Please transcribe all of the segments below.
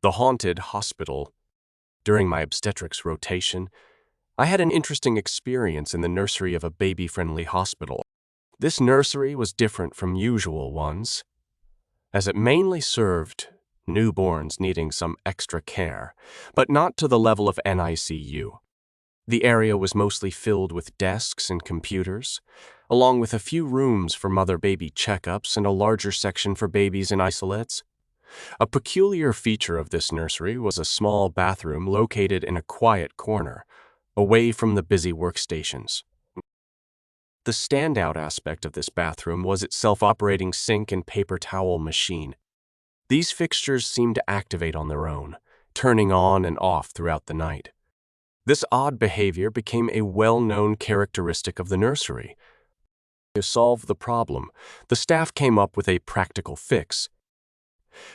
The haunted hospital. During my obstetrics rotation, I had an interesting experience in the nursery of a baby-friendly hospital. This nursery was different from usual ones, as it mainly served newborns needing some extra care, but not to the level of NICU. The area was mostly filled with desks and computers, along with a few rooms for mother-baby checkups and a larger section for babies in isolates. A peculiar feature of this nursery was a small bathroom located in a quiet corner, away from the busy workstations. The standout aspect of this bathroom was its self-operating sink and paper towel machine. These fixtures seemed to activate on their own, turning on and off throughout the night. This odd behavior became a well-known characteristic of the nursery. To solve the problem, the staff came up with a practical fix.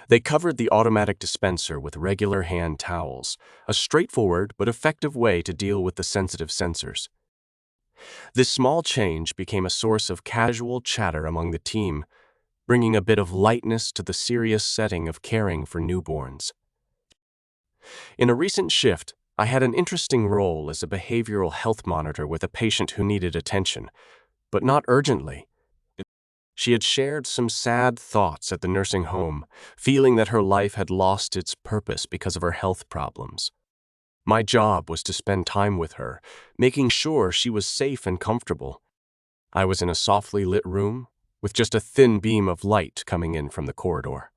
They covered the automatic dispenser with regular hand towels, a straightforward but effective way to deal with the sensitive sensors. This small change became a source of casual chatter among the team, bringing a bit of lightness to the serious setting of caring for newborns. In a recent shift, I had an interesting role as a behavioral health monitor with a patient who needed attention, but not urgently. She had shared some sad thoughts at the nursing home, feeling that her life had lost its purpose because of her health problems. My job was to spend time with her, making sure she was safe and comfortable. I was in a softly lit room, with just a thin beam of light coming in from the corridor.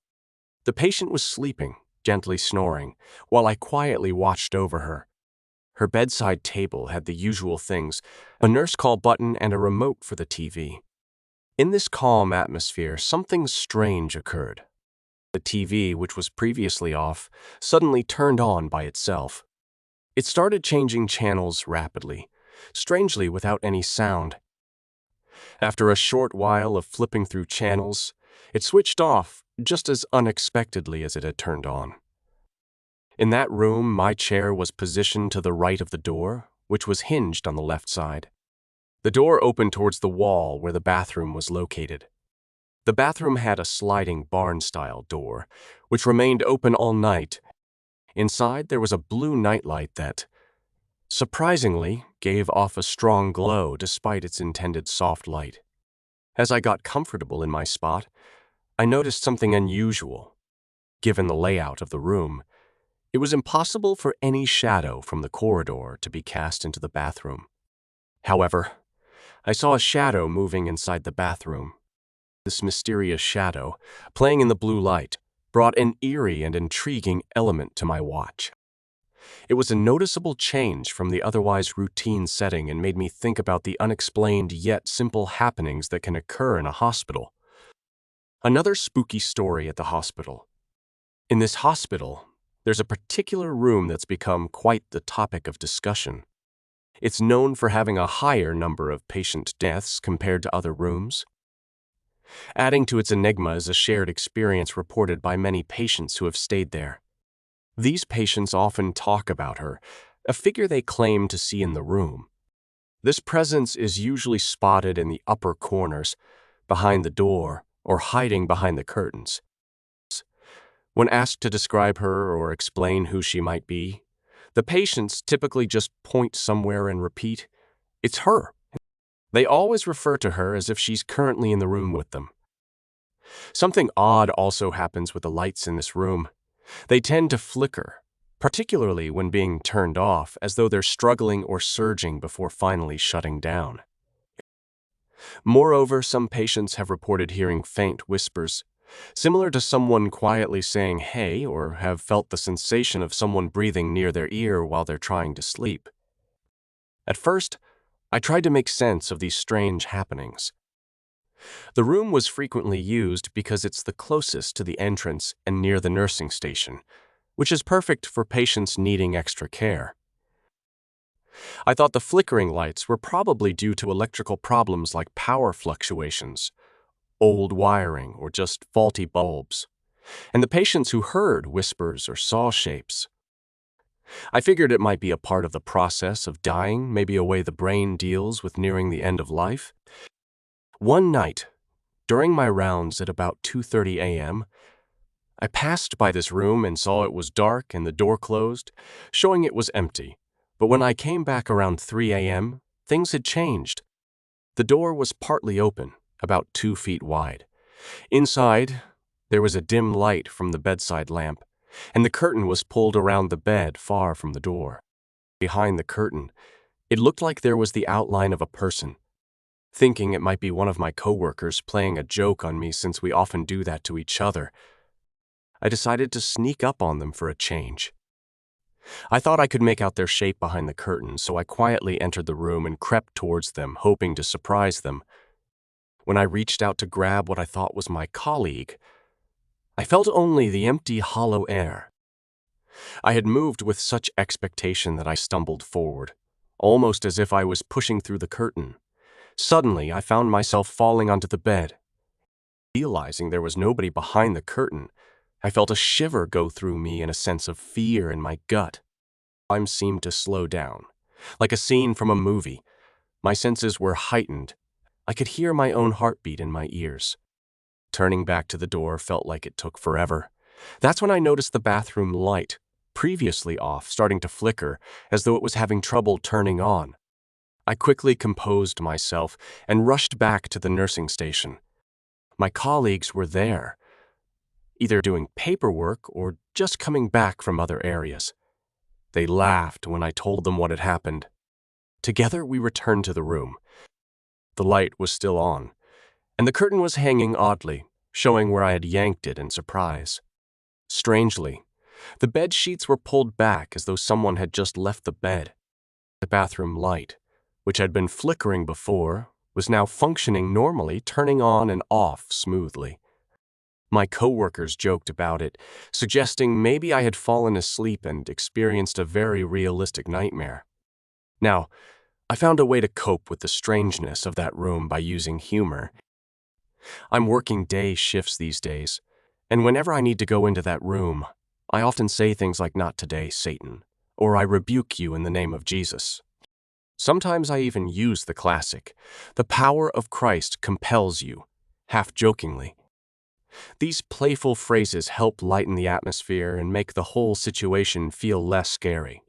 The patient was sleeping, gently snoring, while I quietly watched over her. Her bedside table had the usual things, a nurse call button and a remote for the TV. In this calm atmosphere, something strange occurred. The TV, which was previously off, suddenly turned on by itself. It started changing channels rapidly, strangely without any sound. After a short while of flipping through channels, it switched off just as unexpectedly as it had turned on. In that room, my chair was positioned to the right of the door, which was hinged on the left side. The door opened towards the wall where the bathroom was located. The bathroom had a sliding barn-style door, which remained open all night. Inside, there was a blue nightlight that, surprisingly, gave off a strong glow despite its intended soft light. As I got comfortable in my spot, I noticed something unusual. Given the layout of the room, it was impossible for any shadow from the corridor to be cast into the bathroom. However, I saw a shadow moving inside the bathroom. This mysterious shadow, playing in the blue light, brought an eerie and intriguing element to my watch. It was a noticeable change from the otherwise routine setting and made me think about the unexplained yet simple happenings that can occur in a hospital. Another spooky story at the hospital. In this hospital, there's a particular room that's become quite the topic of discussion. It's known for having a higher number of patient deaths compared to other rooms. Adding to its enigma is a shared experience reported by many patients who have stayed there. These patients often talk about her, a figure they claim to see in the room. This presence is usually spotted in the upper corners, behind the door, or hiding behind the curtains. When asked to describe her or explain who she might be, the patients typically just point somewhere and repeat, "It's her." They always refer to her as if she's currently in the room with them. Something odd also happens with the lights in this room. They tend to flicker, particularly when being turned off, as though they're struggling or surging before finally shutting down. Moreover, some patients have reported hearing faint whispers, similar to someone quietly saying "hey," or have felt the sensation of someone breathing near their ear while they're trying to sleep. At first, I tried to make sense of these strange happenings. The room was frequently used because it's the closest to the entrance and near the nursing station, which is perfect for patients needing extra care. I thought the flickering lights were probably due to electrical problems like power fluctuations, old wiring, or just faulty bulbs, and the patients who heard whispers or saw shapes. I figured it might be a part of the process of dying, maybe a way the brain deals with nearing the end of life. One night, during my rounds at about 2:30 a.m., I passed by this room and saw it was dark and the door closed, showing it was empty. But when I came back around 3 a.m., things had changed. The door was partly open, about 2 feet wide. Inside, there was a dim light from the bedside lamp, and the curtain was pulled around the bed far from the door. Behind the curtain, it looked like there was the outline of a person. Thinking it might be one of my coworkers playing a joke on me since we often do that to each other, I decided to sneak up on them for a change. I thought I could make out their shape behind the curtain, so I quietly entered the room and crept towards them, hoping to surprise them. When I reached out to grab what I thought was my colleague, I felt only the empty, hollow air. I had moved with such expectation that I stumbled forward, almost as if I was pushing through the curtain. Suddenly, I found myself falling onto the bed. Realizing there was nobody behind the curtain, I felt a shiver go through me and a sense of fear in my gut. Time seemed to slow down, like a scene from a movie. My senses were heightened. I could hear my own heartbeat in my ears. Turning back to the door felt like it took forever. That's when I noticed the bathroom light, previously off, starting to flicker, as though it was having trouble turning on. I quickly composed myself and rushed back to the nursing station. My colleagues were there, either doing paperwork or just coming back from other areas. They laughed when I told them what had happened. Together, we returned to the room. The light was still on, and the curtain was hanging oddly, showing where I had yanked it in surprise. Strangely, the bed sheets were pulled back as though someone had just left the bed. The bathroom light, which had been flickering before, was now functioning normally, turning on and off smoothly. My coworkers joked about it, suggesting maybe I had fallen asleep and experienced a very realistic nightmare. Now, I found a way to cope with the strangeness of that room by using humor. I'm working day shifts these days, and whenever I need to go into that room, I often say things like, "Not today, Satan," or "I rebuke you in the name of Jesus." Sometimes I even use the classic, "The power of Christ compels you," half jokingly. These playful phrases help lighten the atmosphere and make the whole situation feel less scary.